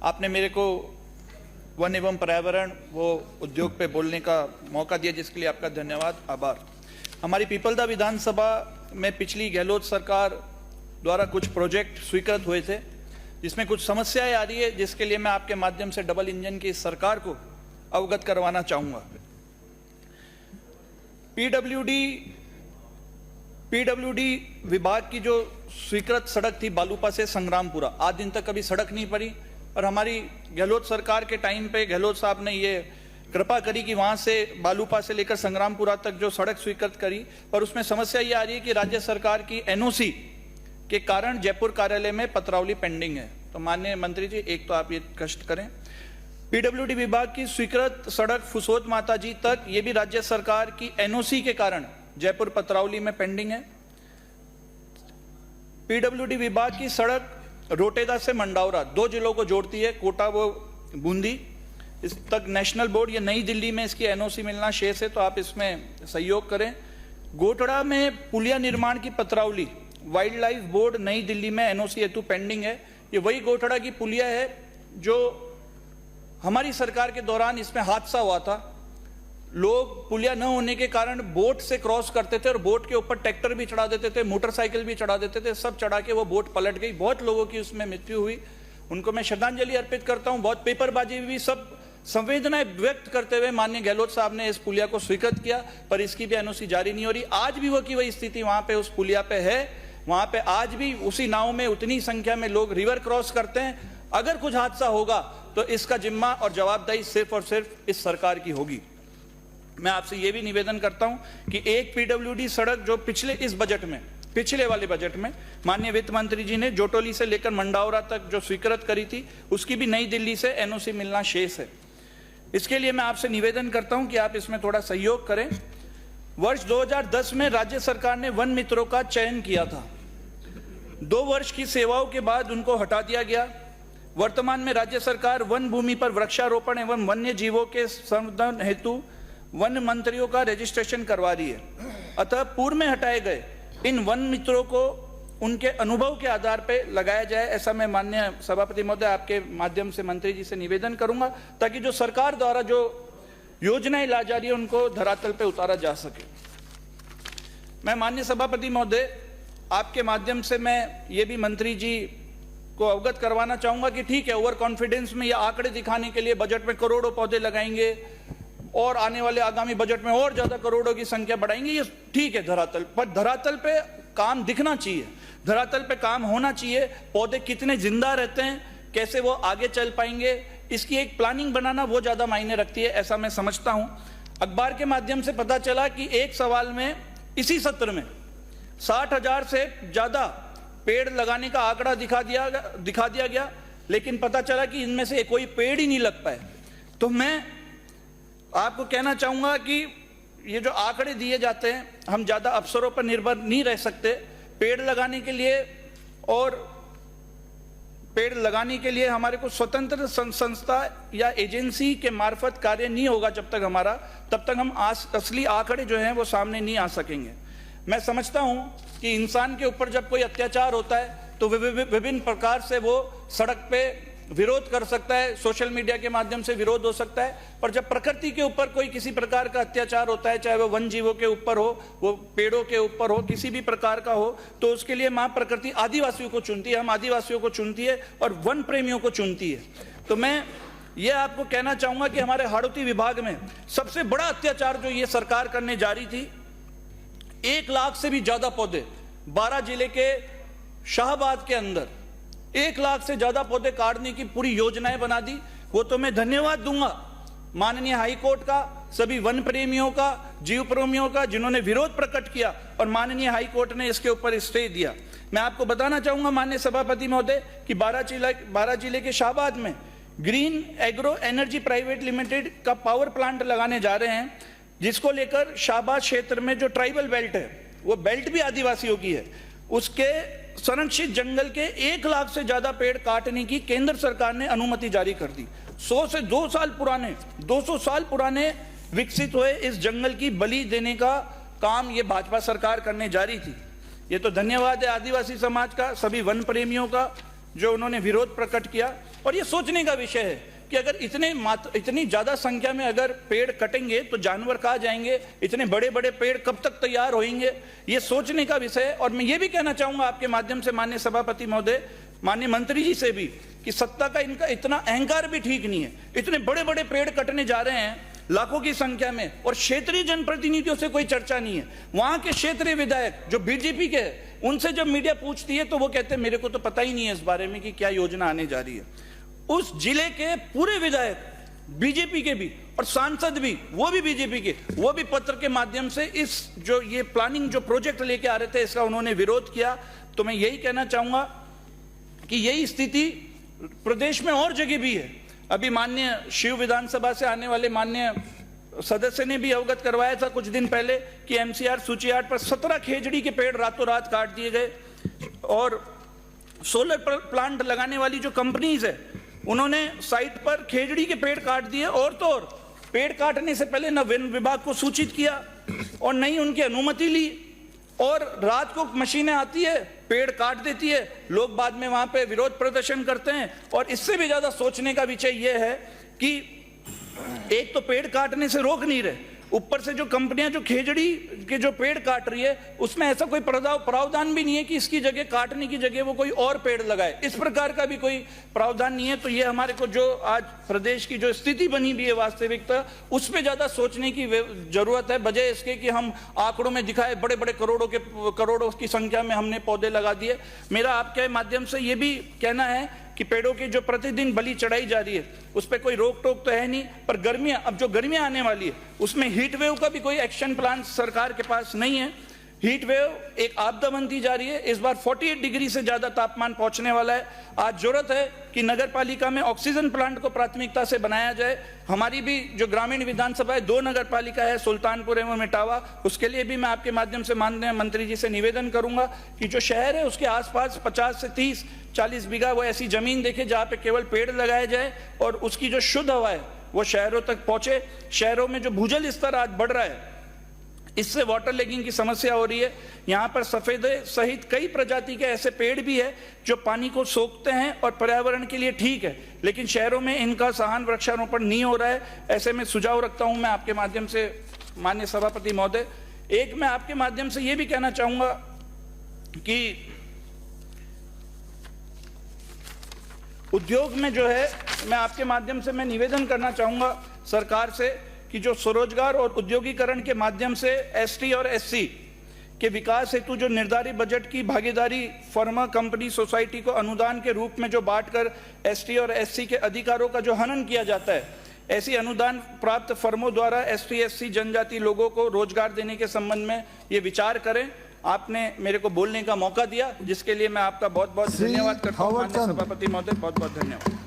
आपने मेरे को वन एवं पर्यावरण वो उद्योग पे बोलने का मौका दिया, जिसके लिए आपका धन्यवाद, आभार। हमारी पीपलदा विधानसभा में पिछली गहलोत सरकार द्वारा कुछ प्रोजेक्ट स्वीकृत हुए थे, जिसमें कुछ समस्याएं आ रही है, जिसके लिए मैं आपके माध्यम से डबल इंजन की इस सरकार को अवगत करवाना चाहूँगा। पीडब्ल्यूडी विभाग की जो स्वीकृत सड़क थी बालूपा से संग्रामपुरा, आज दिन तक कभी सड़क नहीं पड़ी, और हमारी गहलोत सरकार के टाइम पे गहलोत साहब ने ये कृपा करी कि वहाँ से बालूपा से लेकर संग्रामपुरा तक जो सड़क स्वीकृत करी, पर उसमें समस्या ये आ रही है कि राज्य सरकार की एनओसी के कारण जयपुर कार्यालय में पत्रावली पेंडिंग है। तो माननीय मंत्री जी, एक तो आप ये कष्ट करें, पीडब्ल्यूडी विभाग की स्वीकृत सड़क फुसोत माता जी तक ये भी राज्य सरकार की एनओसी के कारण जयपुर पत्रावली में पेंडिंग है। पीडब्ल्यूडी विभाग की सड़क रोटेदा से मंडावरा 2 जिलों को जोड़ती है, कोटा वो बूंदी, इस तक नेशनल बोर्ड या नई दिल्ली में इसकी एनओसी मिलना शेष है, तो आप इसमें सहयोग करें। गोटड़ा में पुलिया निर्माण की पत्रावली वाइल्ड लाइफ बोर्ड नई दिल्ली में एनओसी हेतु पेंडिंग है। ये वही गोटड़ा की पुलिया है जो हमारी सरकार के दौरान इसमें हादसा हुआ था। लोग पुलिया न होने के कारण बोट से क्रॉस करते थे और बोट के ऊपर ट्रैक्टर भी चढ़ा देते थे, मोटरसाइकिल भी चढ़ा देते थे, सब चढ़ा के वो बोट पलट गई, बहुत लोगों की उसमें मृत्यु हुई। उनको मैं श्रद्धांजलि अर्पित करता हूं। बहुत पेपरबाजी भी, सब संवेदनाएं व्यक्त करते हुए माननीय गहलोत साहब ने इस पुलिया को स्वीकृत किया, पर इसकी भी एनओसी जारी नहीं हो रही। आज भी वो की वही स्थिति वहां पे उस पुलिया पे है, वहां पे आज भी उसी नाव में उतनी संख्या में लोग रिवर क्रॉस करते हैं। अगर कुछ हादसा होगा तो इसका जिम्मा और जवाबदेही सिर्फ और सिर्फ इस सरकार की होगी। मैं आपसे यह भी निवेदन करता हूं कि एक पीडब्ल्यूडी सड़क जो पिछले वाले बजट में माननीय वित्त मंत्री जी ने जोटोली से लेकर मंडावरा तक जो स्वीकृत करी थी, उसकी भी नई दिल्ली से एनओसी मिलना शेष है। इसके लिए मैं आपसे निवेदन करता हूं कि आप इसमें थोड़ा सहयोग करें। वर्ष 2010 में राज्य सरकार ने वन मित्रों का चयन किया था। 2 वर्ष की सेवाओं के बाद उनको हटा दिया गया। वर्तमान में राज्य सरकार वन भूमि पर वृक्षारोपण एवं वन्य जीवों के संवर्धन हेतु वन मंत्रियों का रजिस्ट्रेशन करवा रही है। अतः पूर्व में हटाए गए इन वन मित्रों को उनके अनुभव के आधार पर लगाया जाए, ऐसा मैं माननीय सभापति महोदय आपके माध्यम से मंत्री जी से निवेदन करूंगा, ताकि जो सरकार द्वारा जो योजनाएं ला जा रही है उनको धरातल पे उतारा जा सके। मैं माननीय सभापति महोदय आपके माध्यम से मैं ये भी मंत्री जी को अवगत करवाना चाहूंगा कि ठीक है, ओवर कॉन्फिडेंस में ये आंकड़े दिखाने के लिए बजट में करोड़ों पौधे लगाएंगे और आने वाले आगामी बजट में और ज्यादा करोड़ों की संख्या बढ़ाएंगे, ये ठीक है धरातल पर। धरातल पे काम दिखना चाहिए, धरातल पे काम होना चाहिए। पौधे कितने जिंदा रहते हैं, कैसे वो आगे चल पाएंगे, इसकी एक प्लानिंग बनाना वो ज्यादा मायने रखती है, ऐसा मैं समझता हूं। अखबार के माध्यम से पता चला कि एक सवाल में इसी सत्र में 60,000 से ज्यादा पेड़ लगाने का आंकड़ा दिखा दिया गया, लेकिन पता चला कि इनमें से कोई पेड़ ही नहीं लग पाए। तो मैं आपको कहना चाहूंगा कि ये जो आंकड़े दिए जाते हैं, हम ज्यादा अफसरों पर निर्भर नहीं रह सकते। पेड़ लगाने के लिए हमारे को स्वतंत्र संस्था या एजेंसी के मार्फत कार्य नहीं होगा जब तक हमारा, तब तक हम असली आंकड़े जो हैं वो सामने नहीं आ सकेंगे। मैं समझता हूं कि इंसान के ऊपर जब कोई अत्याचार होता है तो विभिन्न प्रकार से वो सड़क पे विरोध कर सकता है, सोशल मीडिया के माध्यम से विरोध हो सकता है, पर जब प्रकृति के ऊपर कोई किसी प्रकार का अत्याचार होता है, चाहे वो वन जीवों के ऊपर हो, वो पेड़ों के ऊपर हो, किसी भी प्रकार का हो, तो उसके लिए मां प्रकृति आदिवासियों को चुनती है, हम आदिवासियों को चुनती है और वन प्रेमियों को चुनती है। तो मैं ये आपको कहना चाहूंगा कि हमारे हाड़ौती विभाग में सबसे बड़ा अत्याचार जो ये सरकार करने जा रही थी, 1 लाख से भी ज्यादा पौधे 12 जिले के शाहबाद के अंदर 1 लाख से ज्यादा पौधे काटने की पूरी योजनाएं बना दी। वो तो मैं धन्यवाद दूंगा माननीय हाईकोर्ट का, सभी वन प्रेमियों का, जीव प्रेमियों का, जिन्होंने विरोध प्रकट किया और माननीय हाईकोर्ट ने इसके ऊपर स्टे दिया। मैं आपको बताना चाहूंगा माननीय सभापति महोदय कि 12 जिले के शाहबाद में green agro energy private limited का पावर प्लांट लगाने जा रहे हैं, जिसको लेकर शाहबाद क्षेत्र में जो ट्राइबल बेल्ट है, वो बेल्ट भी आदिवासियों की है, उसके संरक्षित जंगल के 1 लाख से ज्यादा पेड़ काटने की केंद्र सरकार ने अनुमति जारी कर दी। 200 साल पुराने विकसित हुए इस जंगल की बलि देने का काम ये भाजपा सरकार करने जा रही थी। ये तो धन्यवाद है आदिवासी समाज का, सभी वन प्रेमियों का, जो उन्होंने विरोध प्रकट किया। और ये सोचने का विषय है कि अगर इतनी ज्यादा संख्या में अगर पेड़ कटेंगे तो जानवर कहाँ जाएंगे, इतने बड़े बड़े पेड़ कब तक तैयार होंगे, ये सोचने का विषय है। और मैं ये भी कहना चाहूंगा आपके माध्यम से माननीय सभापति महोदय, माननीय मंत्री जी से भी, कि सत्ता का इनका इतना अहंकार भी ठीक नहीं है। इतने बड़े बड़े पेड़ कटने जा रहे हैं लाखों की संख्या में, और क्षेत्रीय जनप्रतिनिधियों से कोई चर्चा नहीं है। वहां के क्षेत्रीय विधायक जो बीजेपी के हैं, उनसे जब मीडिया पूछती है तो वो कहते हैं मेरे को तो पता ही नहीं है इस बारे में कि क्या योजना आने जा रही है। उस जिले के पूरे विधायक बीजेपी के भी और सांसद भी, वो भी बीजेपी के, वो भी पत्र के माध्यम से इस जो ये प्लानिंग जो प्रोजेक्ट लेके आ रहे थे इसका उन्होंने विरोध किया। तो मैं यही कहना चाहूंगा कि यही स्थिति प्रदेश में और जगह भी है। अभी माननीय शिव विधानसभा से आने वाले माननीय सदस्य ने भी अवगत करवाया था कुछ दिन पहले कि एमसीआर सूची 8 पर 17 खेजड़ी के पेड़ रातों रात काट दिए गए। और सोलर प्लांट लगाने वाली जो कंपनीज है उन्होंने साइट पर खेजड़ी के पेड़ काट दिए, और तो और पेड़ काटने से पहले न वन विभाग को सूचित किया और न ही उनकी अनुमति ली, और रात को मशीनें आती है पेड़ काट देती है, लोग बाद में वहां पे विरोध प्रदर्शन करते हैं। और इससे भी ज्यादा सोचने का विषय यह है कि एक तो पेड़ काटने से रोक नहीं रहे, ऊपर से जो कंपनियां जो खेजड़ी के जो पेड़ काट रही है उसमें ऐसा कोई प्रावधान भी नहीं है कि इसकी जगह, काटने की जगह वो कोई और पेड़ लगाए, इस प्रकार का भी कोई प्रावधान नहीं है। तो ये हमारे को जो आज प्रदेश की जो स्थिति बनी हुई है वास्तविकता, उस पर ज्यादा सोचने की जरूरत है, बजाय इसके कि हम आंकड़ों में दिखाए बड़े बड़े करोड़ों की संख्या में हमने पौधे लगा दिए। मेरा आपके माध्यम से ये भी कहना है कि पेड़ों की जो प्रतिदिन बलि चढ़ाई जा रही है उस पर कोई रोक टोक तो है नहीं, पर गर्मियां, अब जो गर्मियां आने वाली है उसमें हीट वेव का भी कोई एक्शन प्लान सरकार के पास नहीं है। हीट वेव एक आपदा बनती जा रही है, इस बार 48 डिग्री से ज्यादा तापमान पहुंचने वाला है। आज जरूरत है कि नगर पालिका में ऑक्सीजन प्लांट को प्राथमिकता से बनाया जाए। हमारी भी जो ग्रामीण विधानसभा है, 2 नगर पालिका है, सुल्तानपुर एवं इटावा, उसके लिए भी मैं आपके माध्यम से माननीय मंत्री जी से निवेदन करूंगा कि जो शहर है उसके आसपास 50 से 30-40 बीघा वो ऐसी जमीन देखे जहां पे केवल पेड़ लगाए जाए और उसकी जो शुद्ध हवा है वो शहरों तक पहुंचे। शहरों में जो भूजल स्तर आज बढ़ रहा है, इससे वाटर लैगिंग की समस्या हो रही है। यहाँ पर सफेदे सहित कई प्रजाति के ऐसे पेड़ भी है जो पानी को सोखते हैं और पर्यावरण के लिए ठीक है, लेकिन शहरों में इनका सहान वृक्षारोपण नहीं हो रहा है। ऐसे में सुझाव रखता हूं मैं आपके माध्यम से माननीय सभापति महोदय। एक मैं आपके माध्यम से ये भी कहना चाहूंगा कि उद्योग में जो है, मैं आपके माध्यम से मैं निवेदन करना चाहूंगा सरकार से कि जो स्वरोजगार और उद्योगीकरण के माध्यम से एसटी और एससी के विकास हेतु जो निर्धारित बजट की भागीदारी फर्मा, कंपनी, सोसाइटी को अनुदान के रूप में जो बांटकर एसटी और एससी के अधिकारों का जो हनन किया जाता है, ऐसी अनुदान प्राप्त फर्मों द्वारा एसटी एससी जनजाति लोगों को रोजगार देने के संबंध में ये विचार करें। आपने मेरे को बोलने का मौका दिया जिसके लिए मैं आपका बहुत बहुत धन्यवाद करता हूँ माननीय सभापति महोदय, बहुत बहुत धन्यवाद।